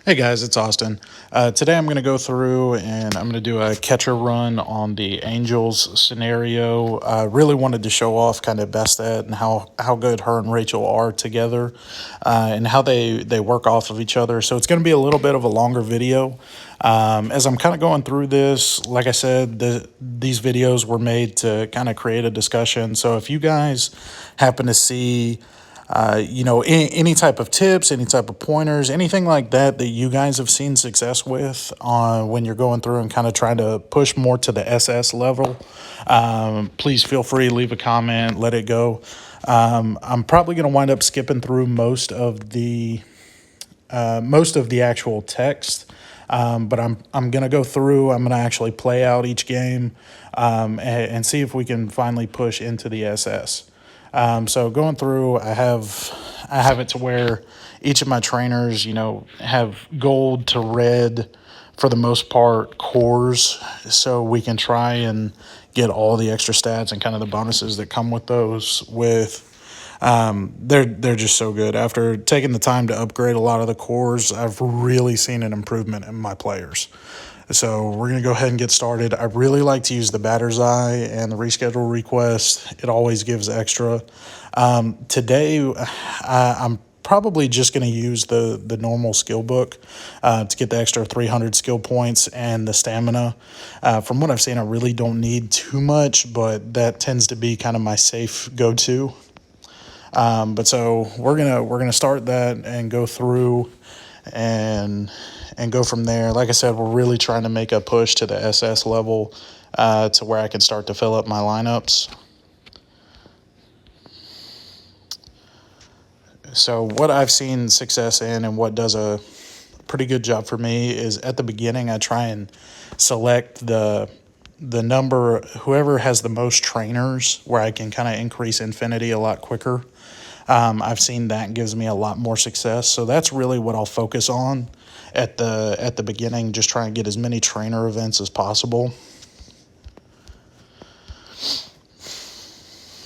Hey guys, it's Austin. Today I'm going to go through and I'm going to do a catcher run on the Angels scenario. I really wanted to show off kind of Bestet and how good her and Rachel are together, and how they work off of each other. So it's going to be a little bit of a longer video. As I'm kind of going through this, like I said, these videos were made to kind of create a discussion. So if you guys happen to see any type of tips, any type of pointers, anything like that that you guys have seen success with when you're going through and kind of trying to push more to the SS level, please feel free, leave a comment, let it go. I'm probably going to wind up skipping through most of the actual text. But I'm gonna go through. I'm gonna actually play out each game, and see if we can finally push into the SS. So going through, I have it to where each of my trainers, have gold to red for the most part cores, so we can try and get all the extra stats and kind of the bonuses that come with those. They're just so good. After taking the time to upgrade a lot of the cores, I've really seen an improvement in my players. So we're going to go ahead and get started. I really like to use the batter's eye and the reschedule request. It always gives extra. Today, I'm probably just going to use the normal skill book to get the extra 300 skill points and the stamina. From what I've seen, I really don't need too much, but that tends to be kind of my safe go-to. But so we're gonna start that and go through and go from there. Like I said, we're really trying to make a push to the SS level, to where I can start to fill up my lineups. So what I've seen success in and what does a pretty good job for me is at the beginning I try and select the number, whoever has the most trainers, where I can kind of increase infinity a lot quicker. I've seen that gives me a lot more success. So that's really what I'll focus on at the beginning. Just try and get as many trainer events as possible.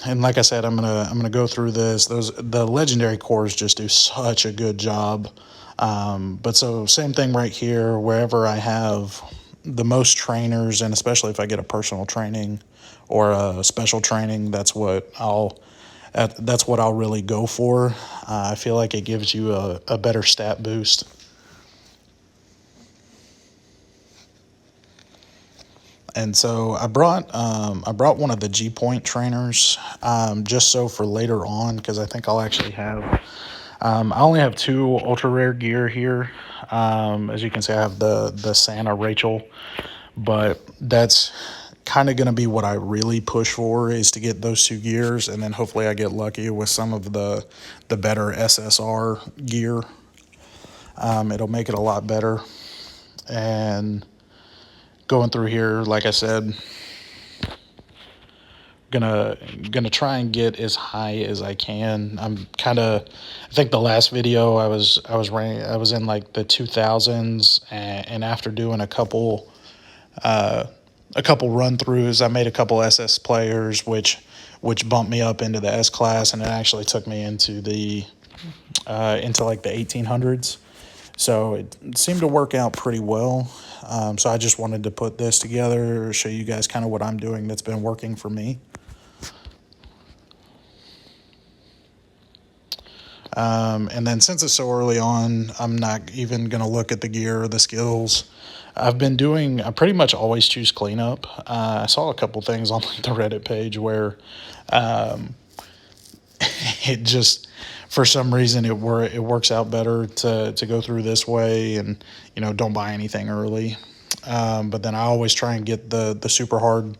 And like I said, I'm gonna go through this. The legendary cores just do such a good job. But so same thing right here. Wherever I have the most trainers, and especially if I get a personal training or a special training, that's what I'll really go for. I feel like it gives you a better stat boost. And so I brought one of the G Point trainers, just so for later on, because I think I'll actually have. I only have two ultra rare gear here. As you can see, I have the Santa Rachel, but that's kind of going to be what I really push for, is to get those two gears, and then hopefully I get lucky with some of the better SSR gear. It'll make it a lot better. And going through here, like I said, gonna try and get as high as I can. I think the last video I was in like the 2000s, and after doing a couple run throughs, I made a couple SS players, which bumped me up into the S class, and it actually took me into like the 1800s. So it seemed to work out pretty well. So I just wanted to put this together, show you guys kind of what I'm doing that's been working for me. And then since it's so early on, I'm not even going to look at the gear or the skills. I pretty much always choose cleanup. I saw a couple things on like the Reddit page where it just, for some reason, it works out better to go through this way, and don't buy anything early. But then I always try and get the super hard,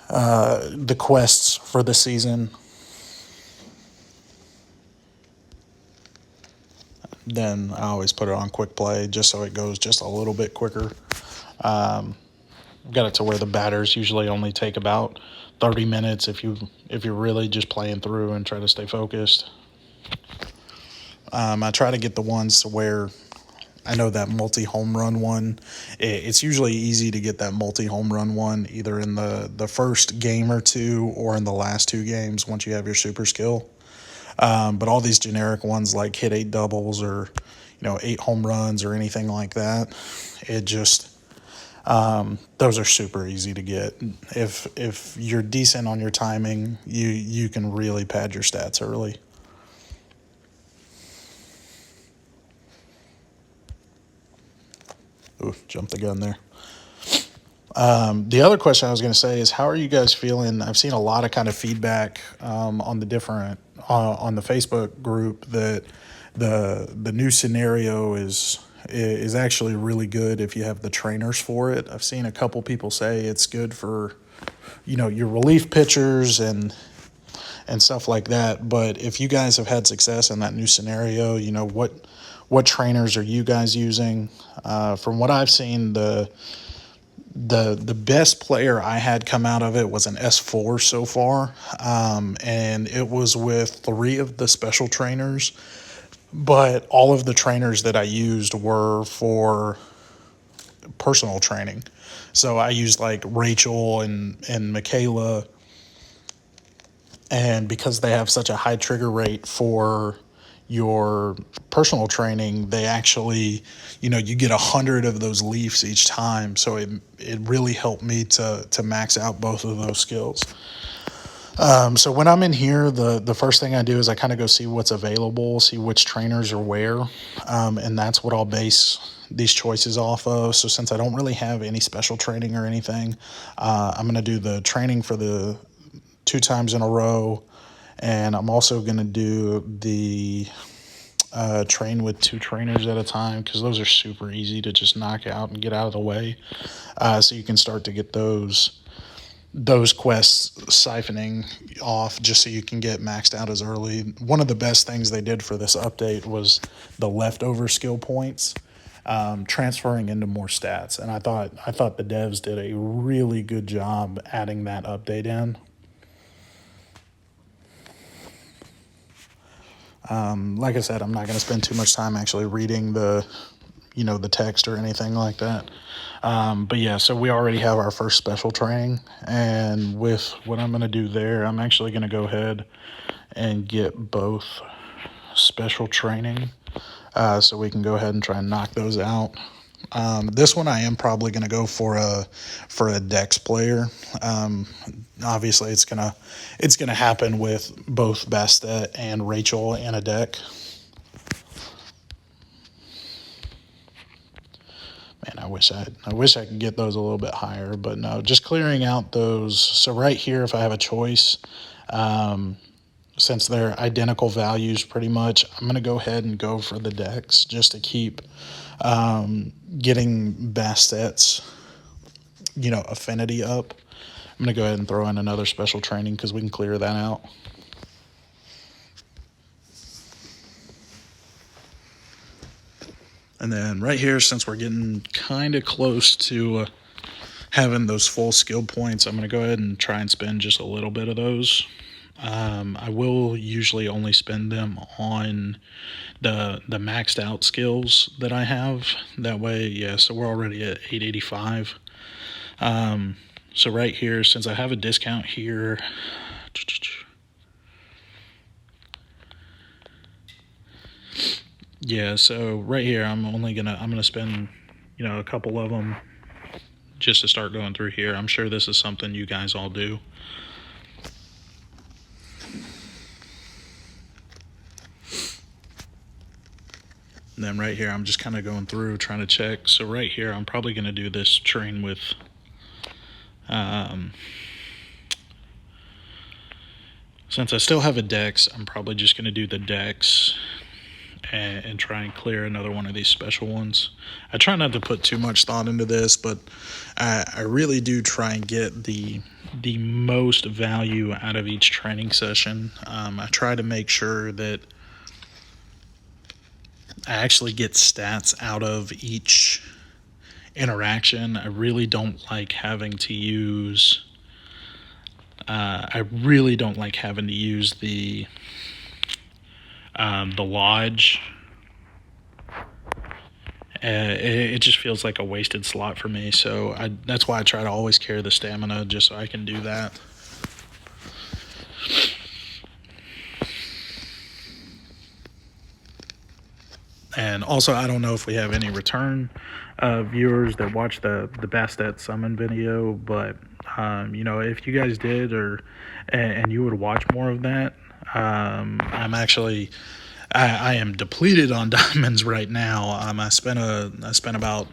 the quests for the season. Then I always put it on quick play just so it goes just a little bit quicker. Got it to where the batters usually only take about 30 minutes if you're really just playing through and try to stay focused. I try to get the ones to where I know that multi-home run one. It's usually easy to get that multi-home run one either in the first game or two, or in the last two games once you have your super skill. But all these generic ones like hit 8 doubles, or 8 home runs or anything like that. It just, those are super easy to get. If you're decent on your timing, you can really pad your stats early. Ooh, jumped the gun there. The other question I was going to say is, how are you guys feeling? I've seen a lot of kind of feedback on the different on the Facebook group that the new scenario is actually really good if you have the trainers for it. I've seen a couple people say it's good for your relief pitchers and stuff like that. But if you guys have had success in that new scenario, what trainers are you guys using? From what I've seen, the best player I had come out of it was an S4 so far, and it was with 3 of the special trainers, but all of the trainers that I used were for personal training. So I used like Rachel and Michaela, and because they have such a high trigger rate for your personal training, they actually, you get 100 of those leaves each time. So it really helped me to max out both of those skills. So when I'm in here, the first thing I do is I kind of go see what's available, see which trainers are where, and that's what I'll base these choices off of. So since I don't really have any special training or anything, I'm going to do the training for the 2 times in a row, and I'm also going to do the train with 2 trainers at a time, because those are super easy to just knock out and get out of the way. So you can start to get those quests siphoning off, just so you can get maxed out as early. One of the best things they did for this update was the leftover skill points transferring into more stats, and I thought the devs did a really good job adding that update in. Like I said, I'm not going to spend too much time actually reading the text or anything like that. But yeah, so we already have our first special training, and with what I'm going to do there, I'm actually going to go ahead and get both special training, so we can go ahead and try and knock those out. This one I am probably going to go for a Dex player. Obviously, it's gonna happen with both Bastet and Rachel in a deck. Man, I wish I could get those a little bit higher, but no, just clearing out those. So right here, if I have a choice, since they're identical values pretty much, I'm going to go ahead and go for the Dex just to keep getting Bastet's, affinity up. I'm going to go ahead and throw in another special training because we can clear that out. And then right here, since we're getting kind of close to having those full skill points, I'm going to go ahead and try and spend just a little bit of those. I will usually only spend them on the maxed out skills that I have. That way, yeah, so we're already at 885. So right here, since I have a discount here, yeah, so right here I'm gonna spend a couple of them just to start going through here. I'm sure this is something you guys all do. And then right here I'm just kind of going through trying to check. So right here I'm probably going to do this train with since I still have a Dex, I'm probably just going to do the Dex and try and clear another one of these special ones. I try not to put too much thought into this, but I really do try and get the most value out of each training session. I try to make sure that I actually get stats out of each interaction. I really don't like having to use the lodge. It just feels like a wasted slot for me, so that's why I try to always carry the stamina, just so I can do that. And also, I don't know if we have any return viewers that watch the Bastet summon video, but you know, if you guys did, or and you would watch more of that, I'm actually I am depleted on diamonds right now. I spent about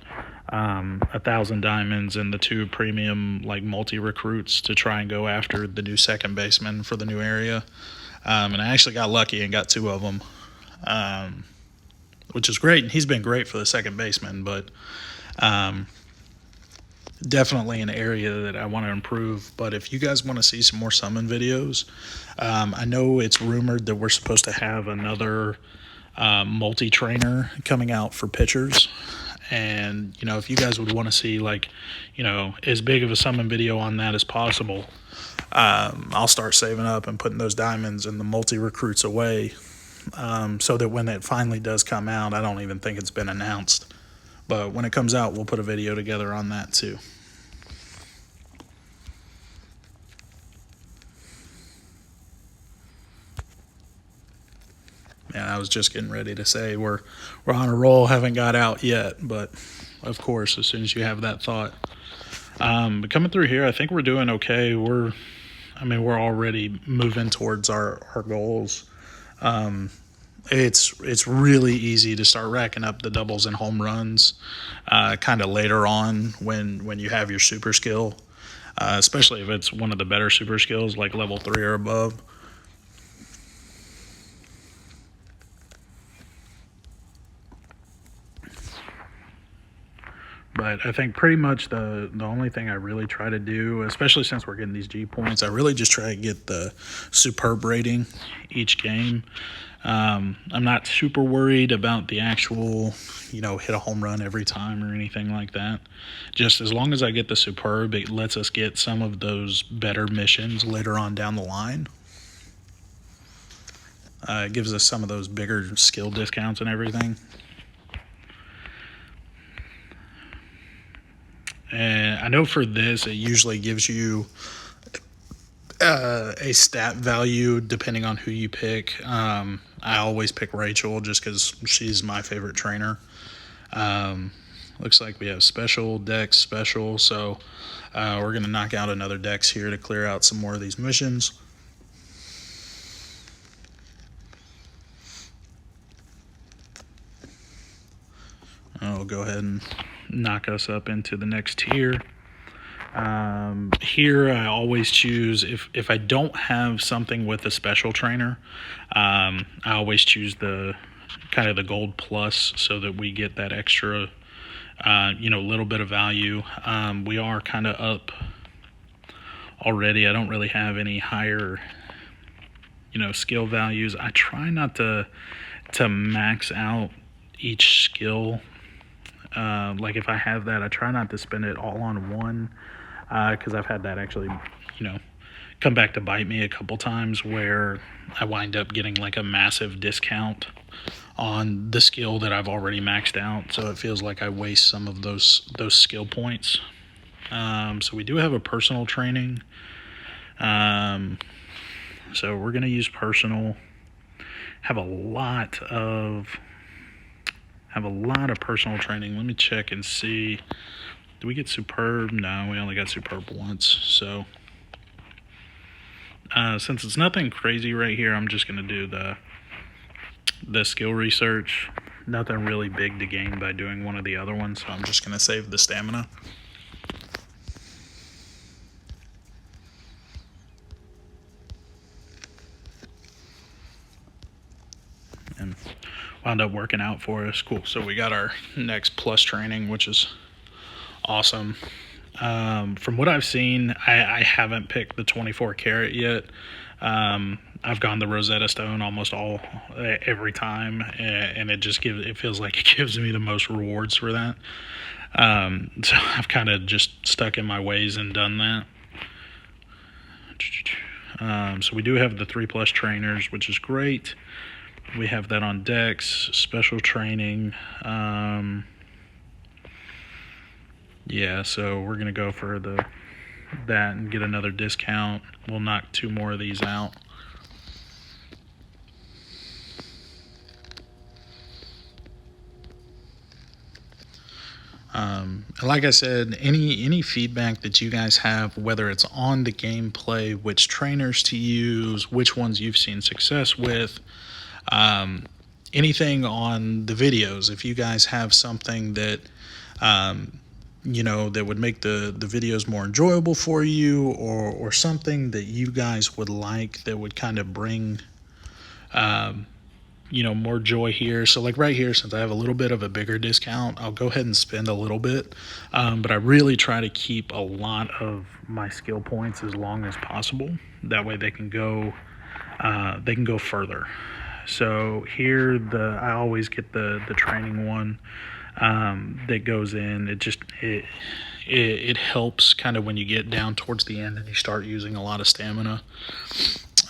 1,000 diamonds in the 2 premium like multi recruits to try and go after the new second baseman for the new area, and I actually got lucky and got 2 of them, which is great. And he's been great for the second baseman, but definitely an area that I want to improve. But if you guys want to see some more summon videos, I know it's rumored that we're supposed to have another multi-trainer coming out for pitchers. And, you know, if you guys would want to see, like, you know, as big of a summon video on that as possible, I'll start saving up and putting those diamonds and the multi-recruits away, so that when it finally does come out, I don't even think it's been announced. But when it comes out, we'll put a video together on that too. And I was just getting ready to say we're on a roll, haven't got out yet, but of course, as soon as you have that thought. But coming through here, I think we're doing okay. We're already moving towards our goals. It's really easy to start racking up the doubles and home runs kind of later on when you have your super skill, especially if it's one of the better super skills like level 3 or above. But I think pretty much the only thing I really try to do, especially since we're getting these G points, I really just try to get the superb rating each game. I'm not super worried about the actual, you know, hit a home run every time or anything like that. Just as long as I get the superb, it lets us get some of those better missions later on down the line. It gives us some of those bigger skill discounts and everything. And I know for this, it usually gives you a stat value depending on who you pick. I always pick Rachel just because she's my favorite trainer. Looks like we have special, dex, special. So we're going to knock out another dex here to clear out some more of these missions. I'll go ahead and knock us up into the next tier. Here I always choose, if I don't have something with a special trainer, I always choose the kind of the gold plus so that we get that extra little bit of value. We are kind of up already. I don't really have any higher skill values. I try not to max out each skill. Like if I have that, I try not to spend it all on one, because I've had that actually, come back to bite me a couple times where I wind up getting like a massive discount on the skill that I've already maxed out. So it feels like I waste some of those skill points. So we do have a personal training. So we're going to use personal. Have a lot of personal training. Let me check and see. Do we get superb? No, we only got superb once. So since it's nothing crazy right here, I'm just going to do the skill research. Nothing really big to gain by doing one of the other ones, so I'm just going to save the stamina. And wound up working out for us. Cool. So we got our next plus training, which is awesome. From what I've seen, I haven't picked the 24 karat yet. I've gone the Rosetta Stone almost every time, and it feels like it gives me the most rewards for that. So I've kind of just stuck in my ways and done that. So we do have the 3+ trainers, which is great. We have that on Dex, special training. Yeah, so we're going to go for that and get another discount. We'll knock 2 more of these out. And like I said, any feedback that you guys have, whether it's on the gameplay, which trainers to use, which ones you've seen success with, anything on the videos, if you guys have something that that would make the videos more enjoyable for you, or something that you guys would like that would kind of bring more joy here. So like right here, since I have a little bit of a bigger discount, I'll go ahead and spend a little bit, but I really try to keep a lot of my skill points as long as possible. That way they can go further. So here, I always get the training one that goes in. It helps kind of when you get down towards the end and you start using a lot of stamina.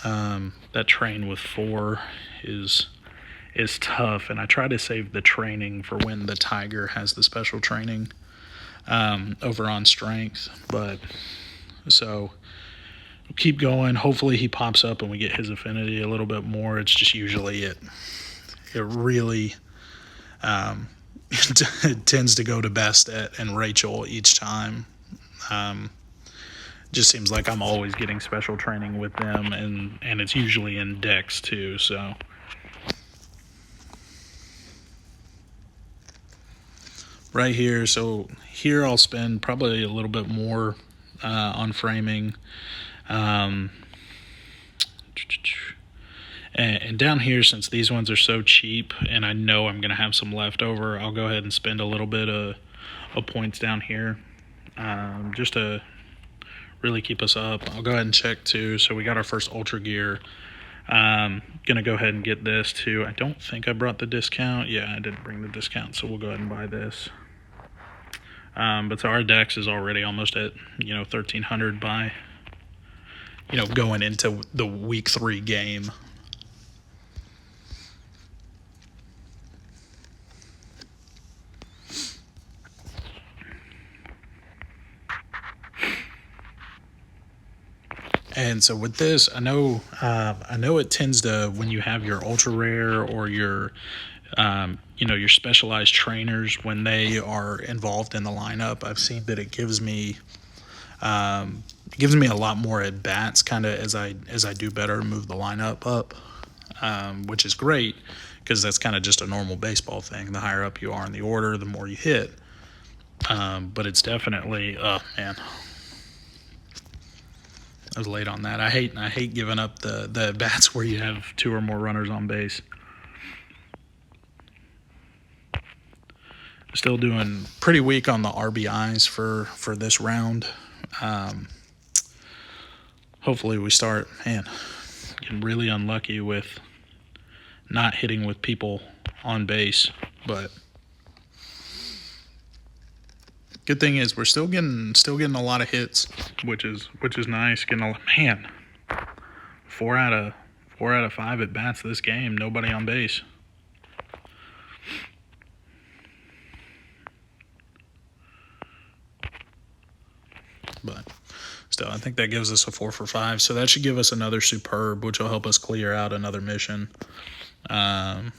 That train with 4 is tough, and I try to save the training for when the Tiger has the special training over on strength. But so we'll keep going. Hopefully he pops up and we get his affinity a little bit more. It's just usually it really it tends to go to Bastet and Rachel each time. Just seems like I'm always getting special training with them, and it's usually in decks too. So right here, so here I'll spend probably a little bit more on framing. And down here, since these ones are so cheap and I know I'm going to have some left over, I'll go ahead and spend a little bit of points down here just to really keep us up. I'll go ahead and check too. So we got our first Ultra Gear. Going to go ahead and get this too. I don't think I brought the discount. Yeah, I didn't bring the discount, so we'll go ahead and buy this. But so our dex is already almost at 1,300 by going into the week 3 game. And so with this, I know it tends to, when you have your ultra rare or your your specialized trainers, when they are involved in the lineup, I've seen that it gives me a lot more at bats, kind of as I do better, move the lineup up, which is great because that's kind of just a normal baseball thing. The higher up you are in the order, the more you hit. But it's definitely, man, I was late on that. I hate giving up the bats where you have 2 or more runners on base. Still doing pretty weak on the RBIs for this round. Hopefully we start, getting really unlucky with not hitting with people on base, but good thing is we're still getting a lot of hits, which is nice. Getting 4 out of 5 at bats this game, nobody on base. But still, I think that gives us a 4 for 5. So that should give us another superb, which will help us clear out another mission. And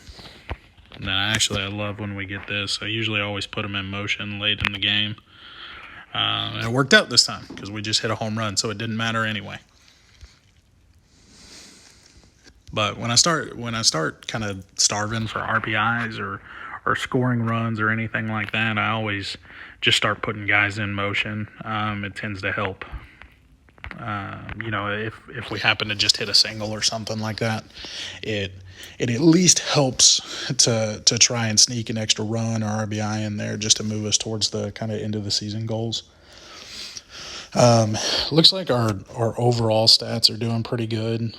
I love when we get this. I usually always put them in motion late in the game. And it worked out this time because we just hit a home run, so it didn't matter anyway. But when I start kind of starving for RBIs or scoring runs or anything like that, I always just start putting guys in motion. It tends to help. If we happen to just hit a single or something like that, it at least helps to try and sneak an extra run or RBI in there just to move us towards the kind of end of the season goals. Looks like our overall stats are doing pretty good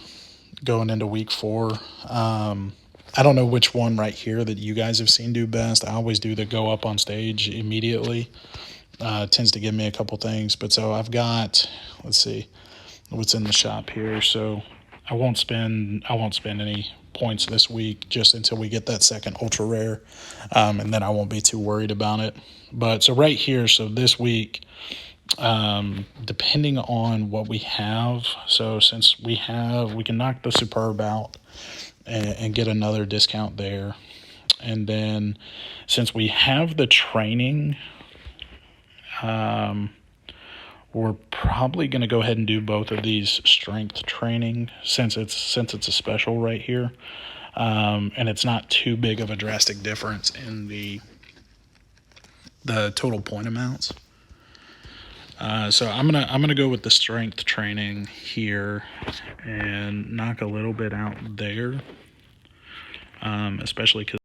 going into week 4. I don't know which one right here that you guys have seen do best. I always do the go up on stage immediately. Tends to give me a couple things. But so I've got, let's see what's in the shop here. So I won't spend any points this week just until we get that second ultra rare. And then I won't be too worried about it. But so right here, so this week, depending on what we have, so since we can knock the superb out and get another discount there. And then since we have the training, We're probably going to go ahead and do both of these strength training since it's a special right here, and it's not too big of a drastic difference in the total point amounts. So I'm gonna go with the strength training here and knock a little bit out there, especially because